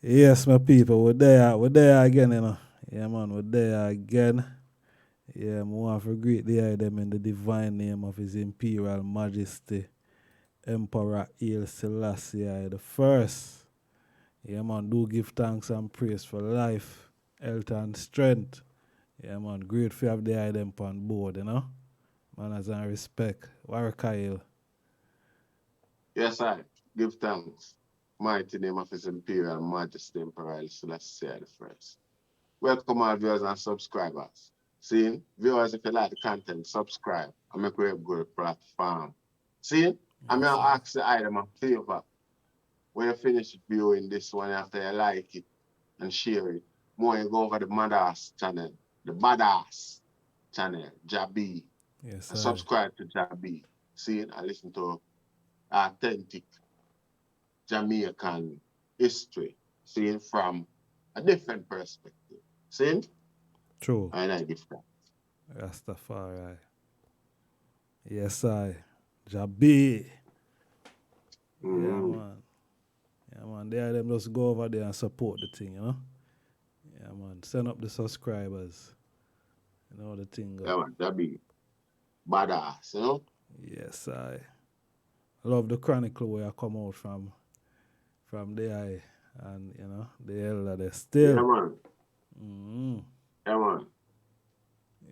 Yes, my people, we're there again, you know. Yeah, man, we're there again. Yeah, I want to greet the item in the divine name of His Imperial Majesty, Emperor Haile Selassie I the First. Yeah, man, do give thanks and praise for life, health, and strength. Yeah, man, great to have the item on board, you know. Manners and respect. Warieka. Yes, I give thanks. Mighty name of His Imperial Majesty Emperor Haile Selassie the First. Welcome our viewers and subscribers. See, viewers, if you like the content, subscribe and make way good platform. See, I'm Yes, gonna sir. ask the item a favor. When you finish viewing this one after you like it and share it, more you go over the Madass channel, the Badass channel, Jabi, Yes, and sir. subscribe to Jabi. See, and listen to authentic Jamaican history, seen from a different perspective. See? True. And I give that. Rastafari. Yes, I. Jabi. Yeah, Mm-hmm. man. Yeah, man. They are them just go over there and support the thing, you know? Yeah, man. Send up the subscribers. You know the thing go. Yeah, man, that be badass, you know? Yes, I love the chronicle where I come out from there and you know the elder there Yeah, still. man. Mm-hmm. Yeah, man.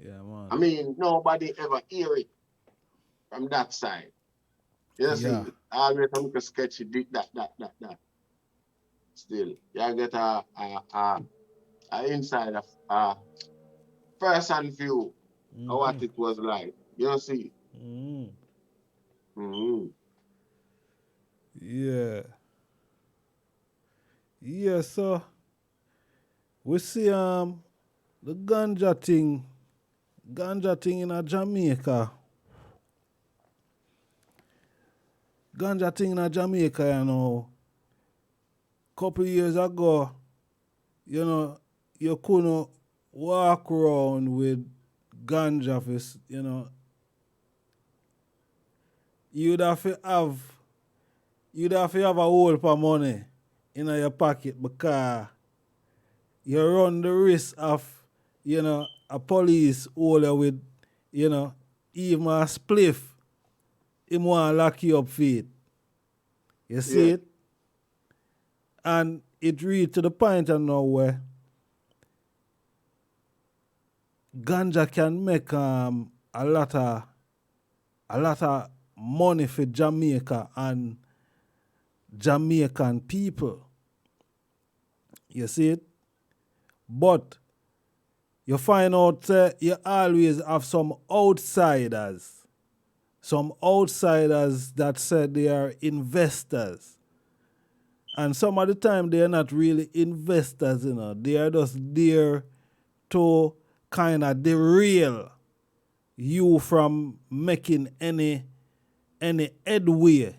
Yeah, I man. mean, nobody ever hear it from that side. You Yeah. see, I always make a sketchy did that. Still, you get a inside of first hand view of Mm-hmm. what it was like. You see? Mm-hmm. Mm-hmm. Yeah. Yeah, so we see the ganja thing in a Jamaica. Ganja thing in a Jamaica, you know. Couple years ago, you know, you couldn't walk around with ganja for, you know, you'd have to have a whole for money in your pocket because you run the risk of, you know, a police hold you with, you know, even a spliff, him want lock you up for it. You see Yeah, it? And it reach to the point now where ganja can make a lot of money for Jamaica and Jamaican people. You see it? But you find out you always have some outsiders that said they are investors. And some of the time they are not really investors, you know. They are just there to kind of derail you from making any headway.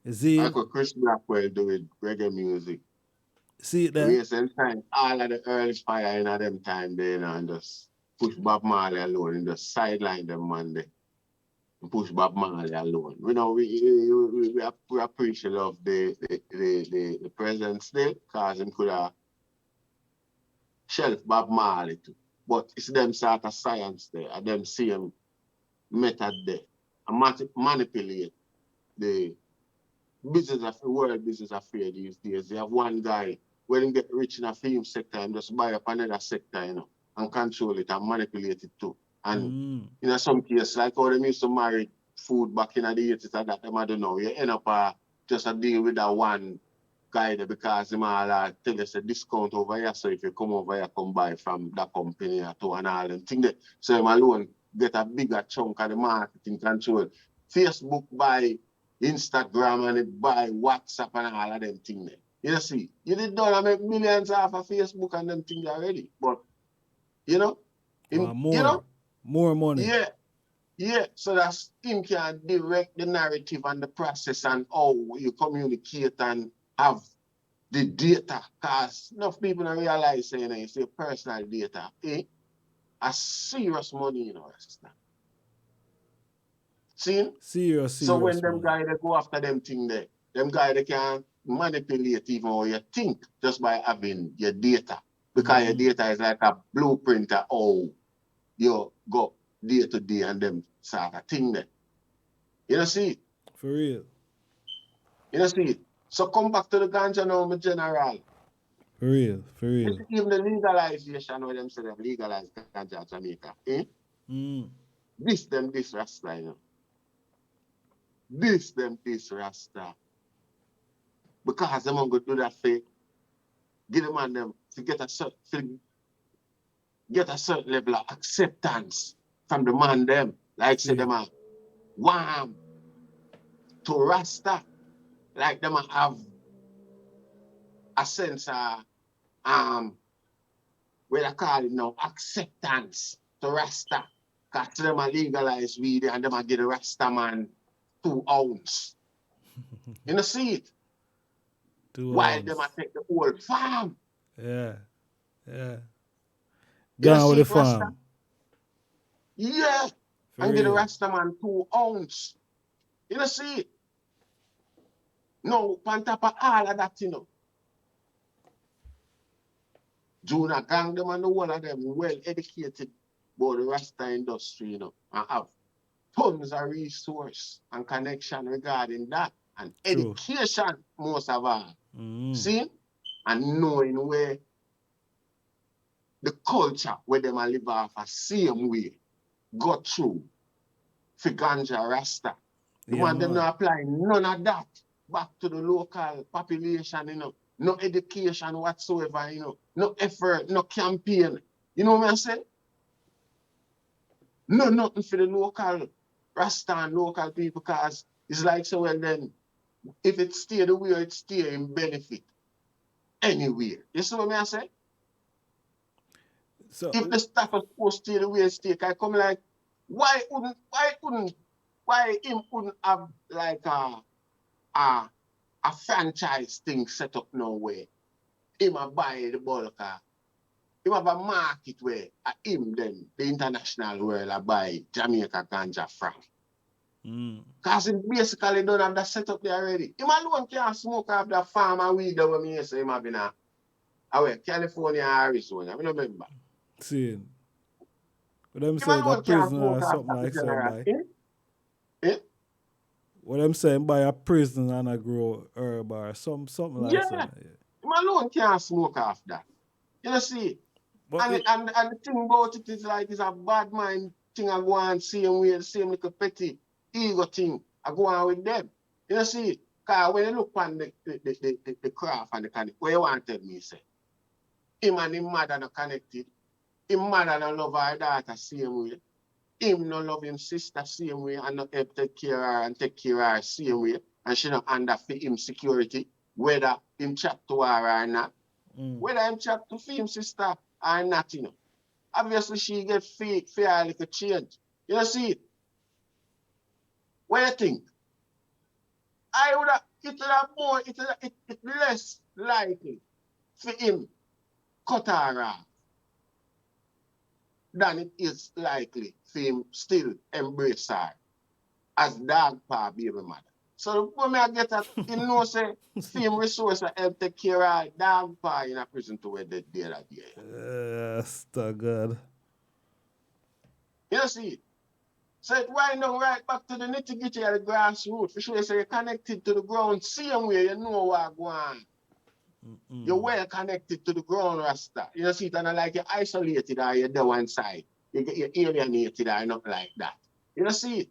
You see I it? could Chris Blackwell do with reggae music. See it there? Recent time, all of the early fire in them time there, you know, and just push Bob Marley alone and just sideline them man there and push Bob Marley alone. You know, we appreciate of the present still, because him could have shelf Bob Marley too. But it's them sort of science there, and them same method there. And manipulate the business of the world business affair these days. You have one guy when he get rich in a film sector and just buy up another sector, you know, and control it and manipulate it too. And Mm. in some cases, like how they used to marry food back in the 80s and that them I don't know, you end up just a deal with that one guy there because him all tell us a discount over here. So if you come over here, come buy from that company or to and all them thing that so him alone get a bigger chunk of the marketing control. Facebook buy Instagram and it buy WhatsApp and all of them things there. You see, you did not make millions off of Facebook and them things already. But you know, Want him, you know, more money. yeah, yeah. So that's him can direct the narrative and the process and how you communicate and have the data. Because enough people don't realize saying you say personal data, a serious money, you know, understand. See? Serious, So when serious them money. guys they go after them thing there, them guys they can manipulate even how you think just by having your data. Because your data is like a blueprint of how you go day to day and them sort of thing there. You know see it? For real. You know see it? So come back to the ganja now, my general. For real. For You real. see, even the legalization where them say them legalize ganja in Jamaica, eh? This Rasta, you know. This Rasta. Because them going to do that for give them and them to get a certain level of acceptance from the man them. Like say them are warm to Rasta. Like them have a sense of where they call it now acceptance to Rasta. Because them are legalized weed and them are give the Rasta man 2 ounce. You know see it? 2 While ounce. them are take the whole farm. Yeah. Yeah. You know Gone with see the it, Rasta? farm. Yeah. For And give the real. Rasta man 2 ounce. You know see it? No, on top of all of that, you know. Junior gang them and the whole of them well educated about the Rasta industry, you know, and have tons of resource and connection regarding that. And True. education most of all. See? And knowing where the culture where them a live off a same way got through for ganja Rasta. The Yeah, man them man. not applying none of that back to the local population, you know. No education whatsoever, you know. No effort, no campaign. You know what I'm saying? No, nothing for the local Rasta and local people because it's like so well then if it stay the way it stay in benefit anywhere. You see what I say? So If the status quo stay the way it stay, I come like why him couldn't have like a franchise thing set up nowhere. Him a buy the bulk him have a market where him then the international world a buy Jamaica ganja from. Because him basically don't have that set up there already. Him alone can't smoke off the farm and weed that when me say him have been California, Arizona. I don't remember. seeing. What them Him say a alone can't prisoner or smoke off something that like saying general. by. Eh? What them saying by a prison and a grow herb or something like Yeah. that. Him alone can't smoke off that. You know see? But And the thing about it is like it's a bad mind thing I go on same way, the same little petty ego thing I go on with them. You know see? Because when you look on the craft and the connect, what you want to tell me say? Him and him mother not connected. Him mother not love her daughter same way. Him not love him sister same way and not help take care of her and take care of her same way. And she not under for him security, whether him chat to her or not. Whether him chat to him sister or not, you know. Obviously, she get fair little change. You know, see, what you think? I would have, it would have more, it less likely for him cut her off than it is likely for him still embrace her as dog pa baby mother. So when I get that, you know, say, same resource I help take care of dog pa in a prison to where they did that day. Yes, the God. You see, so it wind down right back to the nitty-gritty of the grassroots. For sure, so you're connected to the ground, same way you know what going on. You're well connected to the ground, Rasta. You know, see it, and like you're isolated or you're there one side. You're alienated or nothing like that. You know, see it.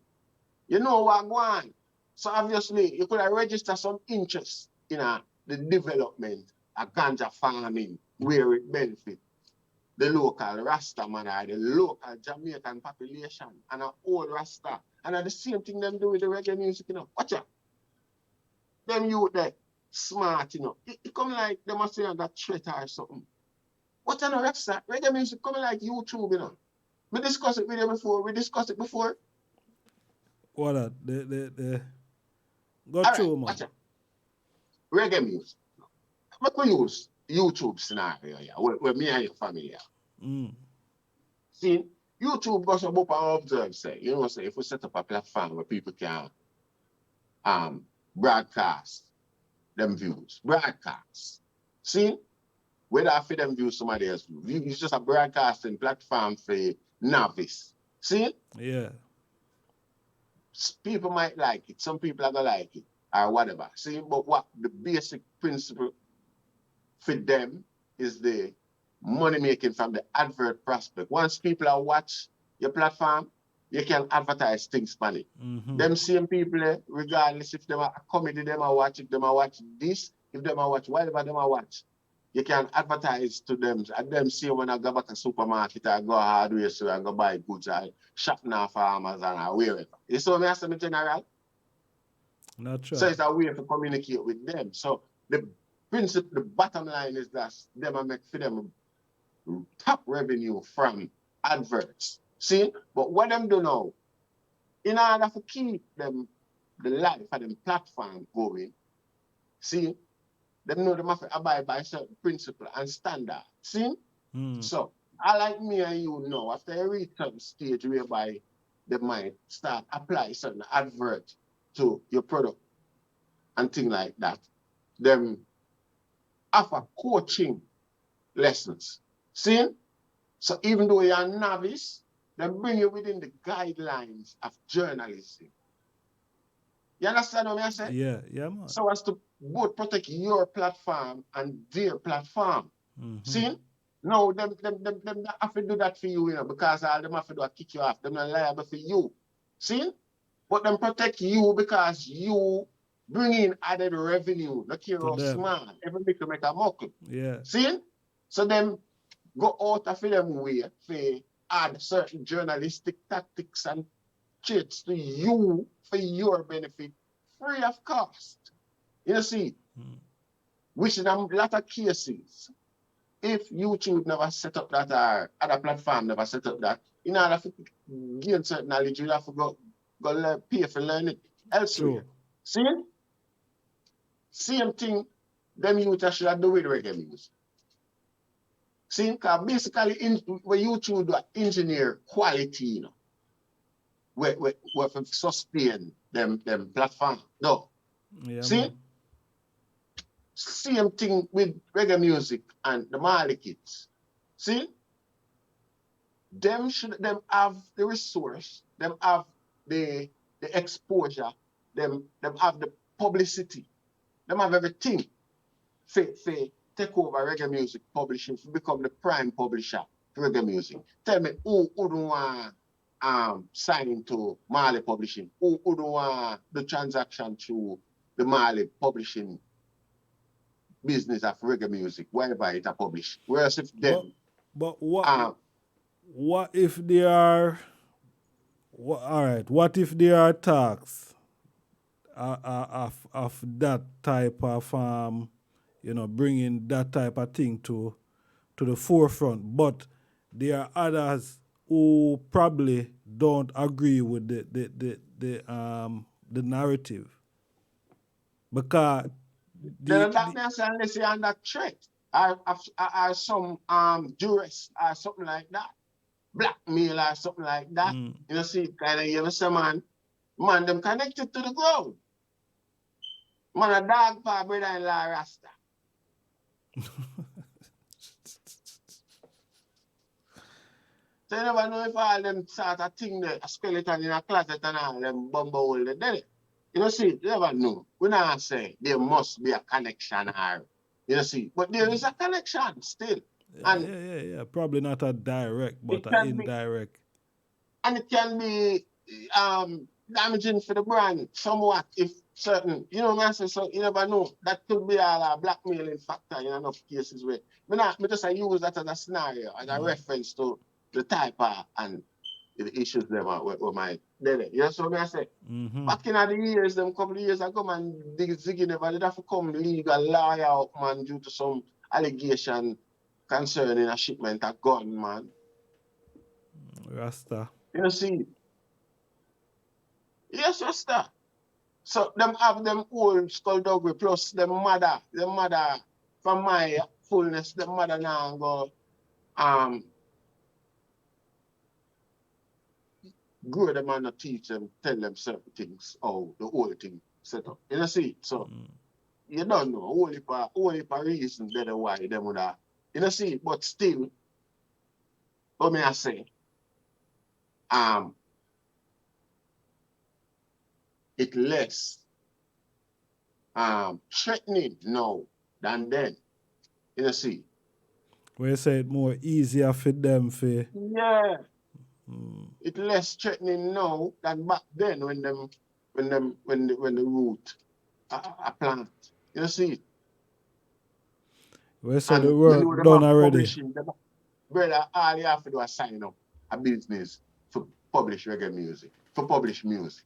You know what going on. So obviously, you could have registered some interest in the development of ganja farming where it benefits the local Rasta man or the local Jamaican population and a whole Rasta. And the same thing them do with the reggae music, you know. Watch out. Them youth there, smart, you know. It come like they must say that threat or something. What an Rasta? Reggae music coming like YouTube, you know. We discussed it with you before. We discussed it before. What that? The go All right, through, man. watch out. Reggae music. Make we use YouTube scenario, yeah, where me and your family are. See, YouTube goes up and observe, say, you know, say, if we set up a platform where people can broadcast them views. Broadcast. See? Whether I feed them views somebody else view. It's just a broadcasting platform for novice. See? Yeah. People might like it. Some people are gonna like it or whatever. See? But what the basic principle for them is the money making from the advert prospect. Once people are watch your platform, you can advertise things on it. Them same people, regardless if they are a comedy, them are watch, if them are watch this, if them are watch whatever them are watch, you can advertise to them. And them see when I go back to supermarket, I go hardware store and go buy goods, I shop now for Amazon or wherever. You saw me as a general? Natural. So it's a way to communicate with them. So the principle, the bottom line is that them are make for them top revenue from adverts. See? But what them do now, in order to keep them the life of them platform going, see, them know them have to abide by certain principle and standard. See? So I like me and you know, after a reach some stage whereby they might start apply certain advert to your product and things like that, them offer coaching lessons. See? So even though you're a novice, they bring you within the guidelines of journalism. You understand what I say? Yeah, man. So as to both protect your platform and their platform. See? No, them have to do that for you, because all them have to do is kick you off. Them not liable for you. See? But them protect you because you bring in added revenue. Look here how smart. Every make to make a muckle. Yeah. See? So them go out of them way for add certain journalistic tactics and traits to you for your benefit, free of cost. You see? Which in a lot of cases, if YouTube never set up that or other platform never set up that, in order to gain certain knowledge, you have to go pay for learning elsewhere. See? Same thing them youth should have do with reggae music. See, because basically what YouTube do engineer quality, where sustain them platform. No. Yeah, see? Man. Same thing with reggae music and the Marley kids. See? Them have the resource, them have the exposure, them have the publicity, them have everything for take over reggae music publishing, to become the prime publisher for reggae music. Tell me who don't want sign to Marley Publishing? Who don't want the transaction to the Marley Publishing business of reggae music, wherever it are published? Whereas if them... But what if there are... all right, what if there are talks of that type of, bringing that type of thing to the forefront, but there are others who probably don't agree with the narrative, because unless you're under threat, or some duress or something like that, blackmail or something like that. You see, kind of, you say, man, them connected to the ground. Man, a dog for brother-in-law Rasta. So you never know if all them sort of thing there, a skeleton in a closet and all them bumble there. You see, you never know. We not say there must be a connection or, you see, but there is a connection still. Yeah. Probably not a direct, but an indirect. And it can be damaging for the brand somewhat if certain, man, so you never know. That could be a blackmailing factor in enough cases where me just use that as a scenario, as a reference to the type and the issues them with my daily. You know what I say? Back in the years, them couple of years ago, man, Ziggy never did have to come legal lawyer out, man, due to some allegation concerning a shipment of gun, man. Rasta. You see? Yes, Rasta. So them have them old skullduggery plus them mother from my fullness, them mother now go grow them and not teach them, tell them certain things, how the whole thing set up. You see? So you don't know, only for reason that why them would have, you know, see, but still, what may I say, um, it less threatening now than then, you know, see. Where you say it more easier for them for Yeah, it less threatening now than back then when the root are plant, you know, see. where you say the And you work know, them done are already. publishing, brother, all you have to do is sign up a business to publish reggae music, to publish music.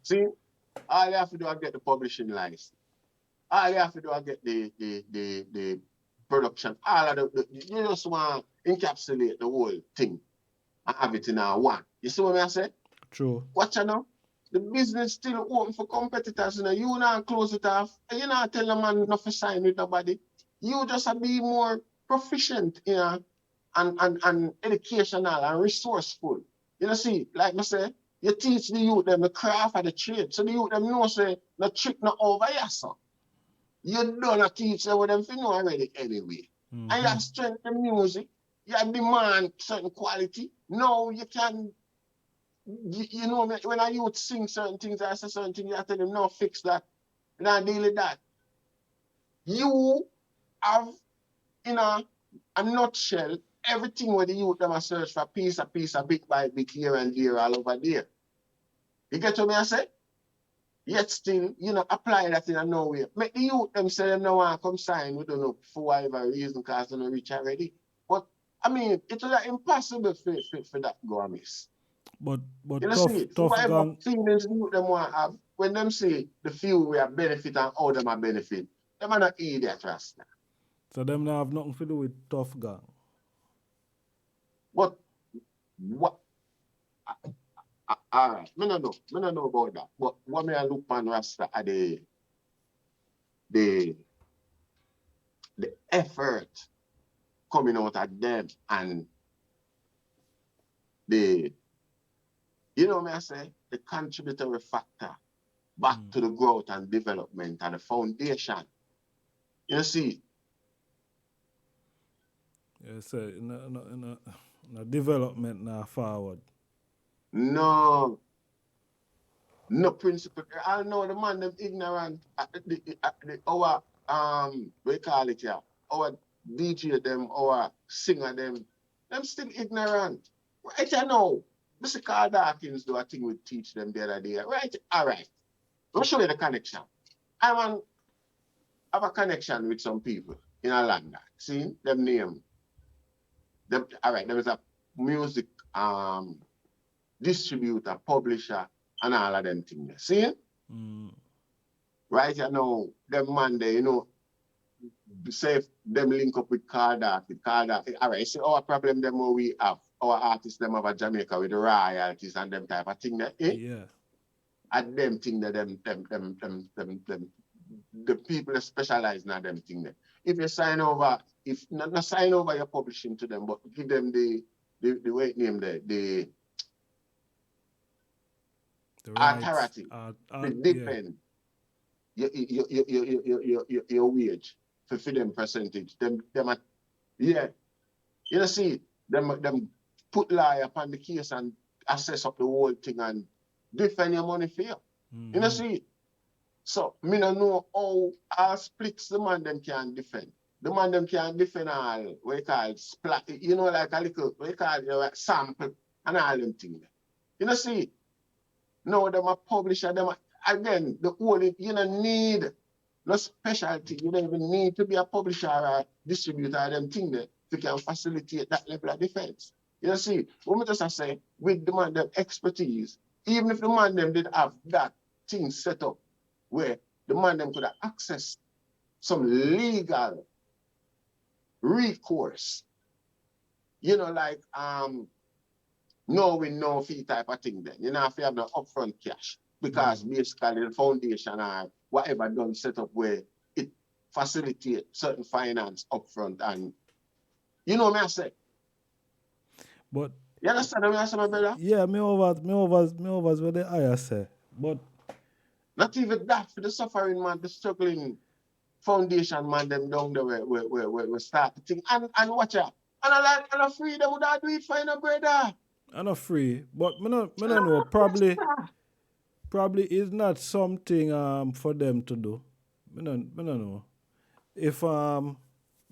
See, all you have to do is get the publishing license. All you have to do is get the production. All of you just want to encapsulate the whole thing and have it in a one. You see what I say? True. Watch out now. The business still open for competitors. You know, you not close it off. And you not tell the man not to sign with nobody. You just be more proficient, you know, and educational and resourceful. You know, see, like I say, you teach the youth them the craft of the trade. So the youth them know say no trick not over here, so. You don't teach them what them fi know already anyway. And you have strength the music, you have demand certain quality. No, you can you know, when I youth sing certain things, I say certain things, I tell them, no, fix that. Not deal with that. You have, in a nutshell, everything where the youth them a search for piece, bit by bit, here and there, all over there. You get what me I say? Yet still, you know, apply that in a no way. Make the youth them say them no want come sign, we don't know, for whatever reason, because they don't reach already. But, I mean, it was impossible for that go amiss. But You know, tough see, for tough whatever gang. feelings you them want to have, when them say the few we are benefit and all them are benefit, them are not idiot Rasta. So them now have nothing to do with tough gang. But what all right, me no know about that. But what me I look on Rasta are the the effort coming out of them and the you know me I say the contributory factor back to the growth and development and the foundation. You see, Yeah, say in a development now forward. no no principle. I know the man them ignorant. Our we call it here. Our DJ them, our singer them still ignorant. Right I know. Mr. Carl Dawkins do a thing we teach them the other day. Right? All right. I'll show you the connection. I want have a connection with some people in Atlanta. See them name. Them, all right, there was a music distributor, publisher, and all of them things. See? Right you know, them man there, you know, say if them link up with Cardark, all right, see our problem them what we have. Our artists them have a Jamaica with the royalties and them type of thing there, eh? Yeah. And them thing that them the people that specialize in them thing there. If you sign over, if not sign over your publishing to them, but give them the way name there, the The rights. authority to Yeah. defend your wage for them percentage. Them are, yeah. You know, see, them put lie upon the case and assess up the whole thing and defend your money for you. You know, see. So, me no know how all splits the man them can defend. The man them can defend all, what you call it, splat, you know, like a little, what you call it, like sample and all them things. You know, see, no, them a publisher, them a, again, the only, you don't need no specialty. You don't even need to be a publisher or a distributor of them things there to can facilitate that level of defense. You know, see, what me just say, with the man them expertise, even if the man them did have that thing set up, where the man them could have access some legal recourse, you know, like no win, no fee type of thing then. You know, if you have the upfront cash. Because basically the foundation or whatever done set up where it facilitates certain finance upfront and you know what I say. But You understand what I'm saying, my brother? yeah, me overs what the higher say. But Not even that for the suffering man, the struggling foundation man, them down there we start the thing. And watch out. And I free them would not do it for no brother. I'm not free. But me no know. Ah, Probably is not something for them to do. Me no know. If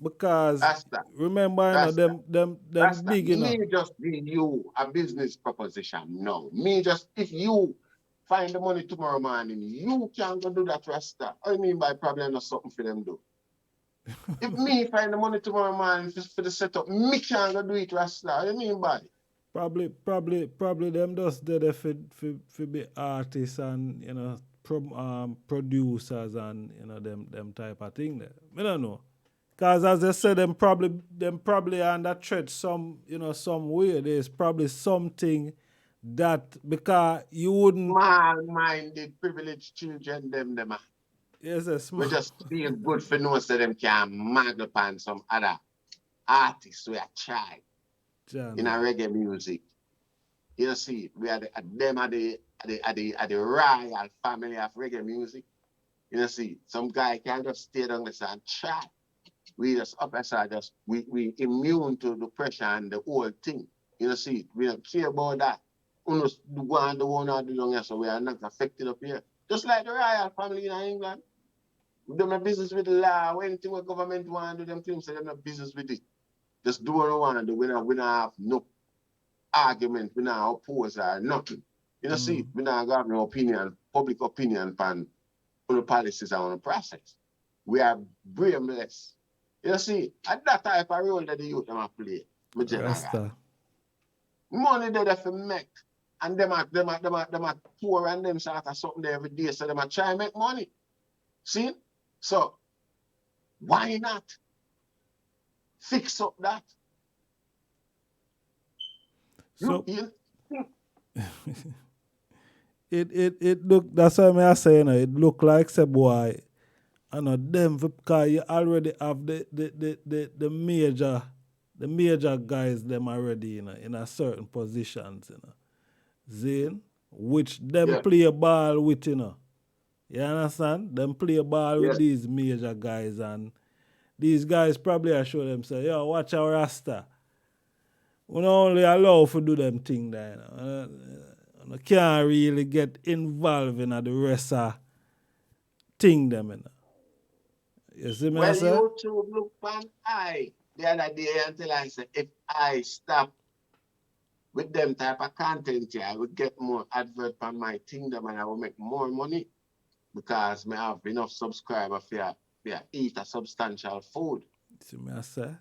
because Rasta, remember you know Rasta, them Rasta. big Me enough. just give you a business proposition. No. Me just, if you find the money tomorrow morning, you can go do that, Rasta. I mean by probably not something for them do. If me find the money tomorrow morning for the setup, me can go do it, Rasta. What you mean by? Probably them just there for be artists and producers and them type of thing there. Me don't know. Cause as I said, them probably under threat some way. There's probably something that because you wouldn't Small-minded, privileged children, them. yes a We small just feel good for know so them can mag upon some other artists we are try in a channel. reggae music. You see, we are them are the royal family of reggae music. You see, some guy can just stay down there and try. We just up aside, just we immune to the pressure and the whole thing. You see, we don't care about that. We just go and do one or do down here, so we are not affected up here. Just like the royal family in England. Them no business with the law. Anything what government want to do, them things say them no business with it. Just do what they want to do. We don't have no argument. We don't oppose or nothing. You know, see, we don't have no opinion, public opinion on the policies and on the process. We are blameless. You see, at that type of role that the youth them a play, my general. Rasta. Money they have to make. And them are poor and them sort of something there every day. So them a try and make money. See? So why not fix up that? So You it look that's why I say it look like say boy them because you already have the major guys them already in a certain positions. Zane, which them yeah, play ball with. You understand? Them play ball with yeah. these major guys and these guys probably are show them say, yo, watch our Rasta. We not only allow for do them thing there. You can't really get involved in the rest of thing them. You see me I Well, say? YouTube look on I the other day until I said if I stop with them type of content here, I would get more advert on my kingdom and I will make more money because I have enough subscribers for eat a substantial food. See me I say?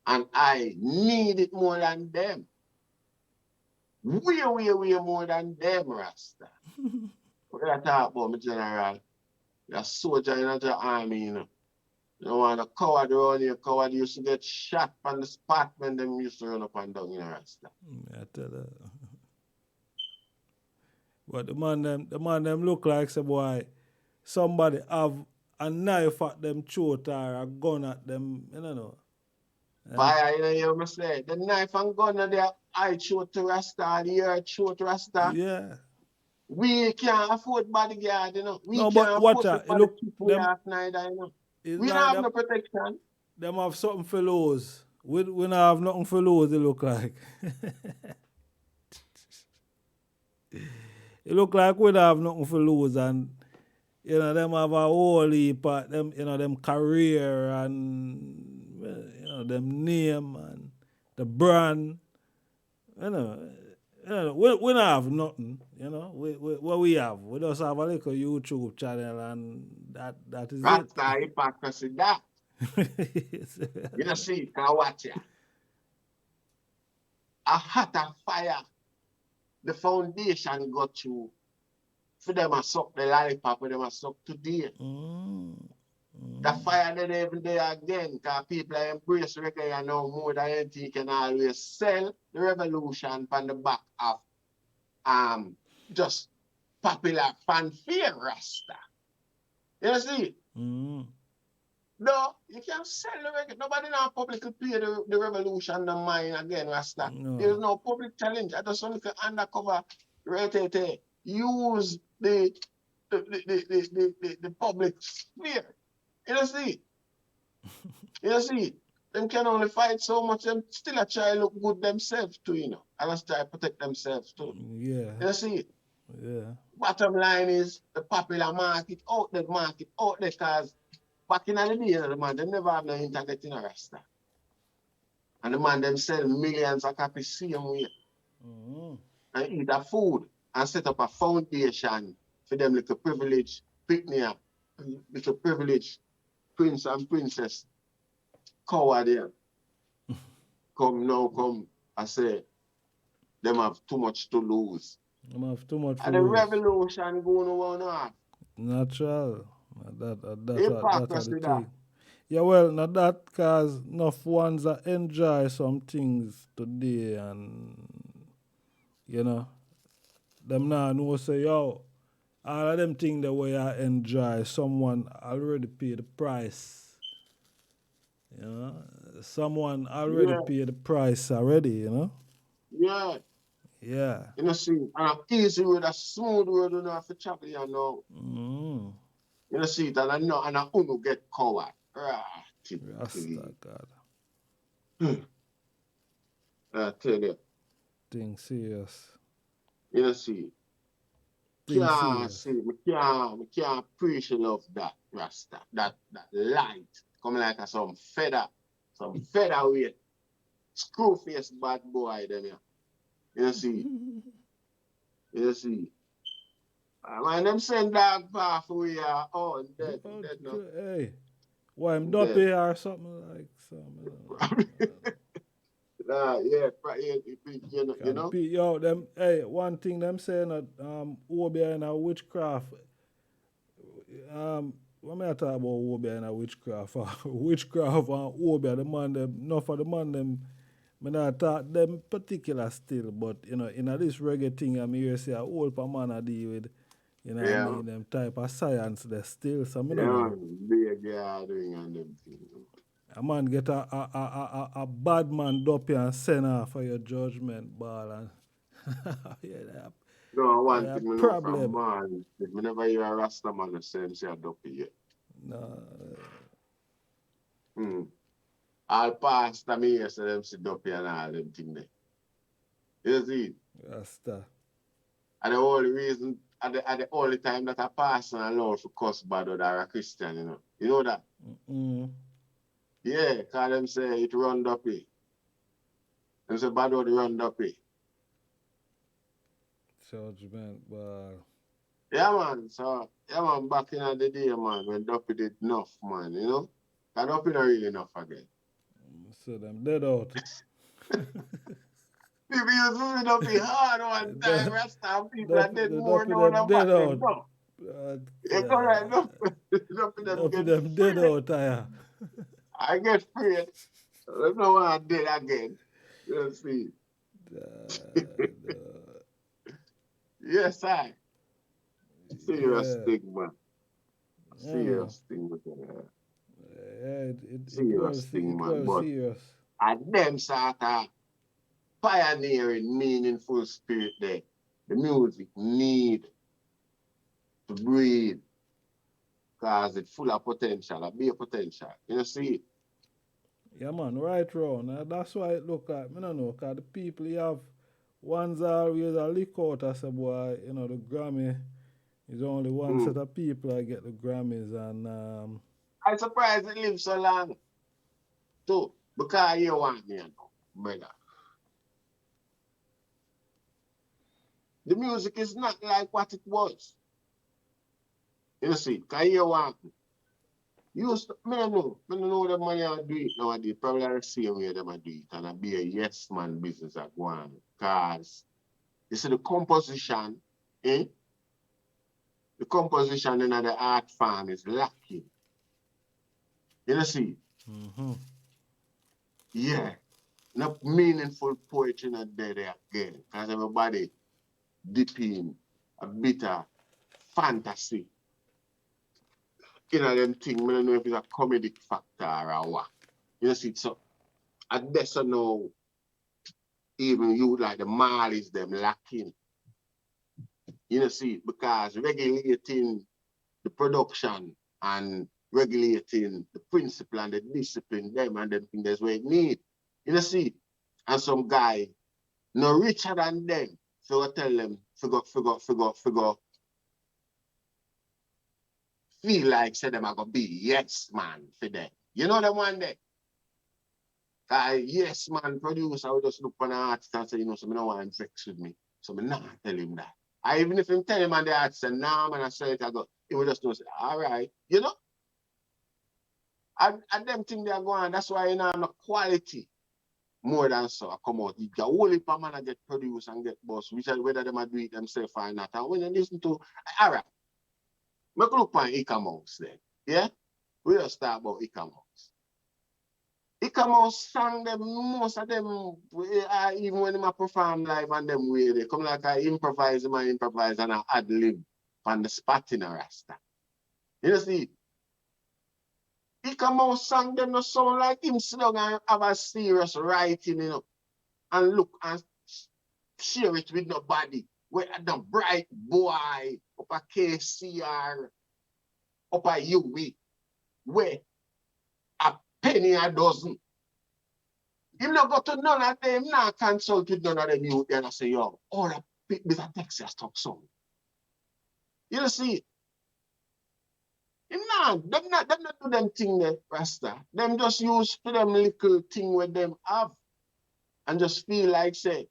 And I need it more than them. Way more than them, Rasta. What I talk about, my general? You're a soldier in the army, you know. You don't want a coward around here. Coward used to get shot on the spot when them used to run up and down in Rasta. I tell you. But the man them look like say boy somebody have a knife at them throat or a gun at them, you know. Fire, you know, you must say, the knife and gun are there, I shoot to Rasta, the earth shoot to Rasta. Yeah. We can't afford bodyguard, you know. We No, but can't watch afford to out. It body look keep we them half neither, you know. it's We don't like have no protection. them have something for lose. We not have nothing for lose, it look like. It look like we don't have nothing for lose and them have a whole heap of them, them career and them name and the brand. You know, we don't have nothing, what we have. We just have a little YouTube channel and that is it. Rasta hypocrisy that. You know, see, can watch ya. A hotter fire, the foundation got to for them a suck the lollipop for them a suck today. The fire that every day again, because people embrace reggae now more than anything you can always sell the revolution from the back of just popular fanfare Rasta. You see? No, you can't sell the reggae. Nobody now publicly play the revolution, the mine again, Rasta. There's No. no public challenge. I just want to undercover rate use the public sphere. You know, see? You see? Them can only fight so much, them still a try look good themselves too, you know. And just try protect themselves too. Yeah. You see? Yeah. Bottom line is the popular market, out there, cause back in the day, the man, they never have no internet in a Rasta. And the man them sell millions of copies same way. Mm-hmm. And eat a food and set up a foundation for them little privilege picnic, little privilege prince and princess coward there. Come now, come. I say, them have too much to lose. I'm have too much to And the lose. revolution going on off. Natural. That are the Hypocrisy that. thing. Yeah, well, now that cause enough ones that enjoy some things today and you know, them now know say yo, all of them things the way I enjoy, someone already paid the price. You know? Someone already Yeah, paid the price already, you know? yeah. Yeah. You know, see, and an easy road, a smooth road, you know, have to travel, you know. Mm. You know, see it, and I know, and I uno get coward. Ah, Rasta God. I tell you, Thing serious. you know, see, Thing serious. me can't appreciate love that Rasta, that light, come like a some featherweight, screw face bad boy, them, yeah. You know, see. Man, them send dog path away, oh, dead, no, Hey, why I'm dead. dopey or something like something. Yeah, you Cause the know, yo, them hey, one thing them saying that Obia and a witchcraft. When I talk about Obia and a witchcraft, witchcraft and Obia, the man them, no for the man them, me not talk them particular still, but you know, in a this reggae thing, I'm here say a whole pa man I deal with, you know what I yeah. mean, them type of science there still, so me no Yeah, know. big gathering and them things. A man get a bad man up here and send off for your judgment ball and yeah, No, one yeah, thing we know from problem. man, if we never hear a Rasta man say him say a dopey yet. No, Hmm. All pastor me here say them say dopey and all them thing there. You see? Rasta. And the only reason, at the only time that a pastor allow for cuss bad or a Christian, you know. You know that? Mm, Yeah, cause them say it run dopey. Them say bad or run dopey. judgment ball. Yeah, man. So, yeah, man, back in the day, man, when dopey did enough, man, you know? Cause dopey not really enough again. So them dead out. People used to sit up in hard one time, the, Rasta people are dead the more dopey now them than dead back then. out. No. God, You go right God. now. Enough of them Dopey get them dead free. out, yeah. I get free. There's no one I did again. You see. Yes, I. Serious Yeah, thing, man. I know. Serious thing, man. Yeah, Serious thing, it man. was But serious. at them sort of pioneering, meaningful spirit there, the music need to breathe because it's full of potential, a big potential. You see? Yeah, man, right round. That's why it look at, me no know, because the people you have, ones always a lick out as a boy, you know, the Grammy is only one Mm. set of people that get the Grammys and I'm surprised it lives so long too. Because you want me, you know, brother. The music is not like what it was. You see, because you want me. Used to, me don't know the money I do it nowadays. Probably the same way them I do it. And I be a yes man business at one. Because you see the composition, eh? The composition in the art form is lacking. You see? mm-hmm. Yeah. Not meaningful poetry not there again. Because everybody deep in a bitter fantasy. them thing, I don't know if it's a comedic factor or what. You see, so at best I know even you like the Marleys them lacking. You see, because regulating the production and regulating the principle and the discipline them and them things that's what it need. You see, and some guy no richer than them. So I tell them, figure, feel like say them are gonna be yes man for them. You know them one day. Yes man producer will just look on an artist and say, you know, so I don't want to vex with me. So I not tell him that. Even if him tell him and the artist say, nah man, I say it, I go, he will just know say, all right, you know? And them things they are going, that's why you know no quality more than so I come out. You get whole heap of man I get produced and get boss, which are whether them do it themselves or not. And when you listen to, all right, make a look on Ika Mouse then. Yeah? We just start about Ika Mouse. Ika Mouse sang them, most of them, even when I perform live and them way, they come like I improvise and I ad lib on the spot in a rasta. You see? Ika Mouse sang them no sound like him sit down and have a serious writing, you know, and look and share it with nobody. Where the bright boy up a KCR, up a UE, where a penny a dozen. Him not go to none of them, not consult with none of them youth and I say, yo, all the people a Texas talk song. You see, him them not do them thing there, Rasta. Them just use to them little thing where them have and just feel like say,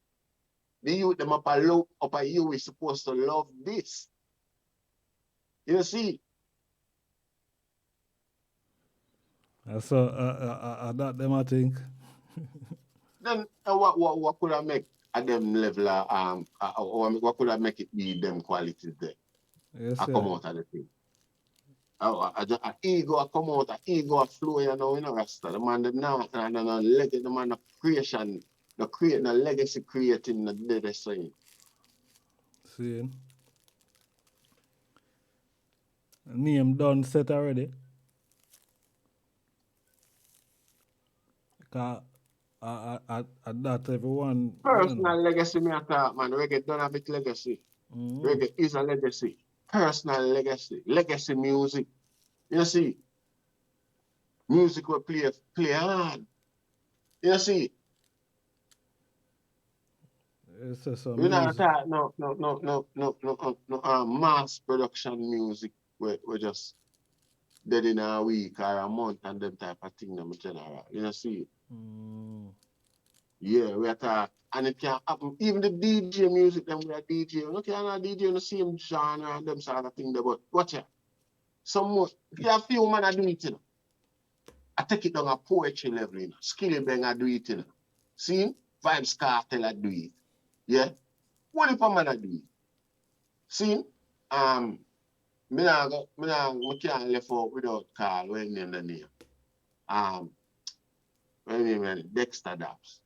the youth them up a you is supposed to love this. You see? So that them I think. Then what could I make at them level what could I make it be them qualities there? Yes, I come out of the thing. A ego I come out, a ego I flow, you know, Rasta. The man them now and the man of creation, the create the legacy creating the dead saying. Seeing. Name done set already. Cause that everyone, you know. Personal legacy me I talk, man. Reggae don't have it legacy. Reggae is a legacy. Personal legacy. Legacy music. You see? Music will play hard. You see? It's some We not music. talk no mass production music. We just dead in a week or a month and them type of thing them general. You know see? Yeah, we are talk and it can happen. Even the DJ music them we are DJ. Look at not DJ in the same genre and them sort of thing there, but watch it. Some more you have few man I do it, you know. I take it down a poetry level, you know. Skilly Bang I do it, you know. See? Vibes Cartel I do it. Yeah? What if a man I do it? See? Me can't left out without call when name the name. When name Dexter Daps.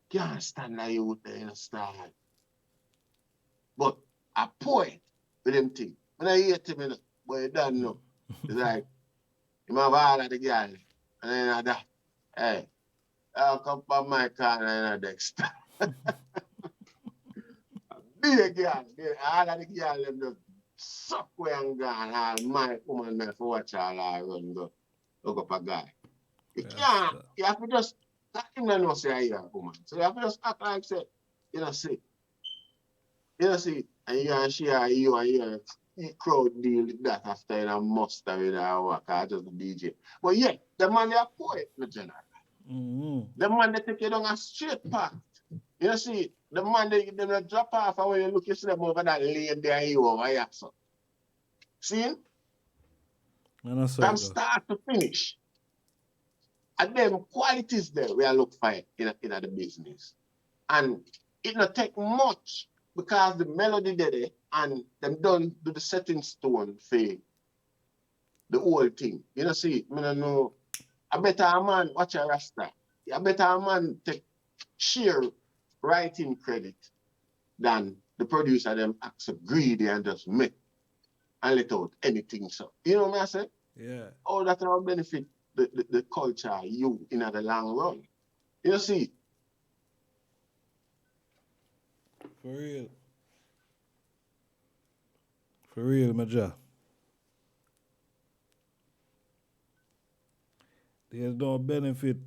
Can't stand that youth there in a style. But a poet with them thing. When I hear him, you know, but you don't know. It's like, you have all of the girl. And then that. Hey, I'll come from my car and Dexter. Be a girl. All of the girl them just suck way and gone. All my woman there for watch all I run go look up a guy. You can't. You have to just let him know say I hear a woman. So you have to just act like say, you know, see. You know, see, and you and she are you and you crowd deal with that after in a muster with her work or just the DJ. But yeah, the man they are poet in general. The man they take you down a straight path. You see, the man they drop off and when you look, you see them over that lane there you over here. So. See? From start to finish. And them qualities there we are look for in the business. And it not take much because the melody there and them done do the setting stone for the whole thing. You know, see, I don't know. I better a man watch a Rasta. I better a man take share writing credit than the producer them accept greedy and just make and let out anything. So you know what I say? Yeah. How that will benefit the culture, you, in the long run. You see, For real. For real, Major. There's no benefit.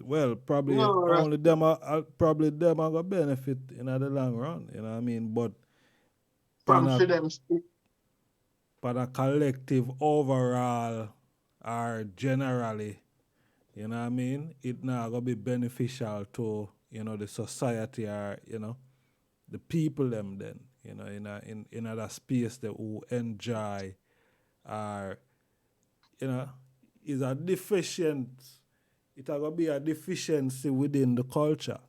Well, probably no, only Rasta, them are probably them are gonna benefit in the long run. You know what I mean? But from pan a for them, pan a collective overall or generally, you know what I mean? It not gonna be beneficial to the society or the people them then in that space that who enjoy or you know is a deficient. It are gonna be a deficiency within the culture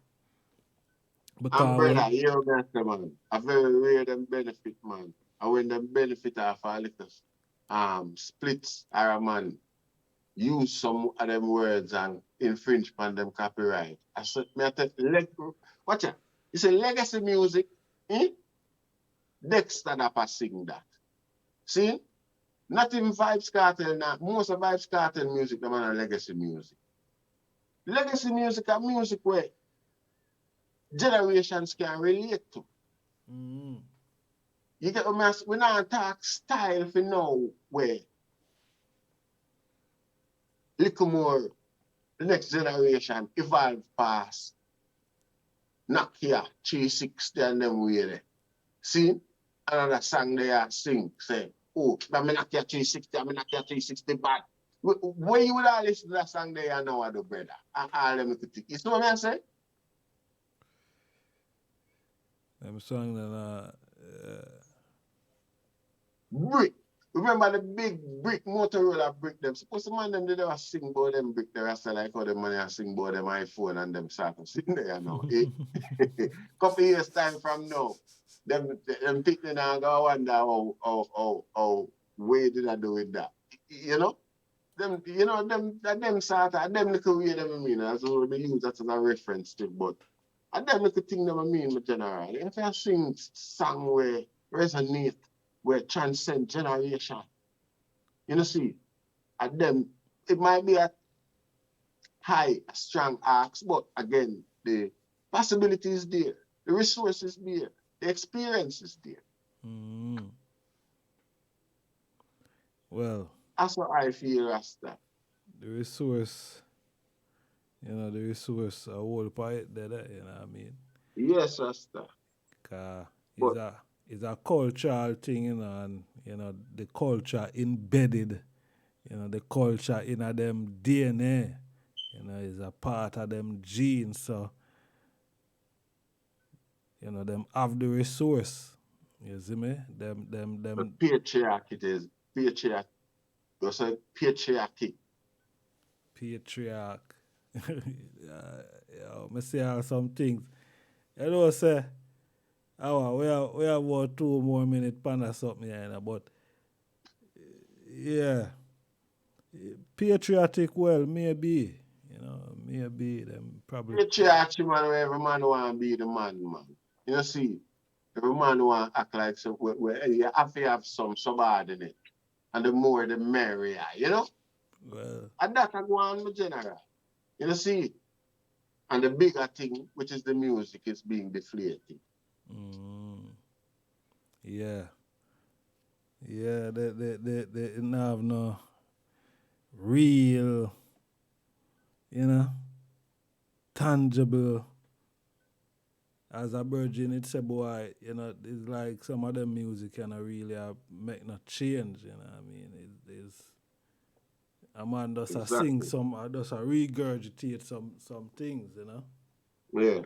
and because brother, when you know, man, a very rare them benefit, man. And when them benefit off a little splits or a man use some of them words and infringe on them copyright. I said, me I tell watch out. It's a legacy music, eh? Dexter that sing that. See? Not even Vibes Cartel now. Most of Vibes Cartel music, them are legacy music. Legacy music are music where generations can relate to. mm, You get what we not talk style for now where little more the next generation evolve past Nokia 360 and them way there. See? Another song they are sing, say, oh, I'm Nokia 360, I'm Nokia 360 bad. Where you would all listen to that song they are now, the brother? All them could think. You see what I say? them song then Brick. Remember the big brick Motorola brick them. Suppose the man them they never sing about them brick there. I say like how the money I sing about them iPhone and them start to sing there now. Couple years time from now, them people now go wonder how way did I do with that? You know? Them sort of them little way them I mean. As well they use that as a reference to, but and them little thing them I mean with general. If I sing song where resonate, where transcend generation, you know see, and them it might be a high, a strong ask, but again, the possibility is there, the resources there, the experience is there. mm, well, That's what I feel as that. the resource, the resource a whole part there, you know what I mean? Yes, Rasta. 'Cause But it's a cultural thing, and the culture embedded, the culture in a them DNA, is a part of them genes, so them have the resource. You see me? the Them patriarch it is. Patriarch. You say patriarchy. patriarch. Me say some things. You know, say, we have about 2 more minutes pan or something here, but yeah, patriotic, well, maybe, maybe them probably. Patriarchy, man, where every man want to be the man, man. You see, every man want to act like so, where you have to have some subordinate. And the more the merrier, you know? Well, And that I go on with general. You see? And the bigger thing, which is the music, is being deflated. mm, yeah, yeah, they don't have no real, you know, tangible. As a virgin, it's a boy, it's like some of the music can really make no change, you know what I mean? It's a man does a sing Exactly. some, does a regurgitate some things, Yeah.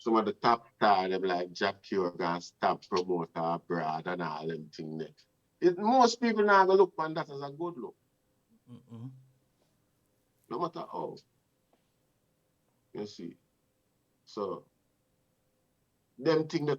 Some of the top star, them like Jack Kurgan, top promoter abroad and all them things there. Most people now go look on that as a good look. Mm-mm. No matter how. You see. So them things